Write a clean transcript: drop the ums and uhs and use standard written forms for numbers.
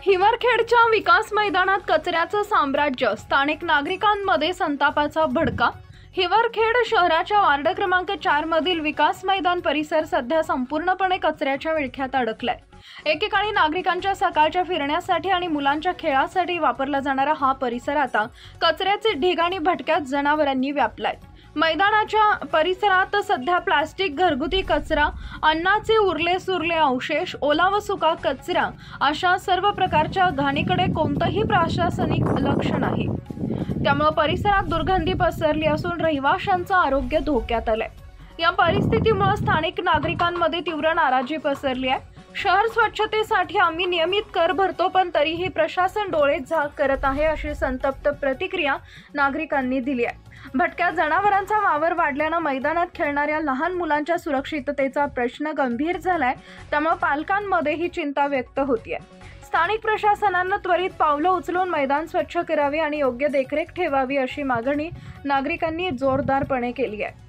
हिवरखेडच्या विकास मैदानात कचऱ्याचं साम्राज्य, स्थानिक नागरिकांमध्ये संतापाचा भडका। हिवरखेड शहराच्या वार्ड क्रमांक 4 मधील विकास मैदान परिसर सध्या संपूर्णपणे कचऱ्याच्या विळख्यात अडकलाय। एकेकाळी नागरिकांच्या सकाळच्या फिरण्यासाठी आणि मुलांच्या खेळासाठी वापरला जाणारा हा परिसर आता कचऱ्याचे ढीग आणि भटक्या जनावरांनी व्यापलाय। मैदानाच्या परिसरात सध्या प्लास्टिक, घरगुती कचरा, अन्नाचे उरले सुरले अवशेष, ओला व सुका कचरा अशा सर्व प्रकारच्या घाणीकडे कोणतंही प्रशासनिक लक्ष नाही। त्यामुळे परिसरात दुर्गंधी पसरली असून रहिवाशांचं आरोग्य धोक्यात आलंय। या परिस्थितीमुळे स्थानिक नागरिकांमध्ये तीव्र नाराजी पसरली आहे। शहर स्वच्छतेसाठी आम्ही नियमित कर भरतो, पण तरीही प्रशासन डोळे झाक करत आहे, अशी संतप्त प्रतिक्रिया नागरिकांनी दिली आहे। भटक्या जनावरांचा वावर वाढल्याने मैदानात खेळणाऱ्या लहान मुलांच्या सुरक्षिततेचा प्रश्न गंभीर झालाय। त्यामुळे पालकांमध्ये ही चिंता व्यक्त होतीये। स्थानिक प्रशासनाने त्वरित पावलं उचलून मैदान स्वच्छ करावे आणि योग्य देखरेख ठेवावी, अशी मागणी नागरिकांनी जोरदारपणे केली आहे।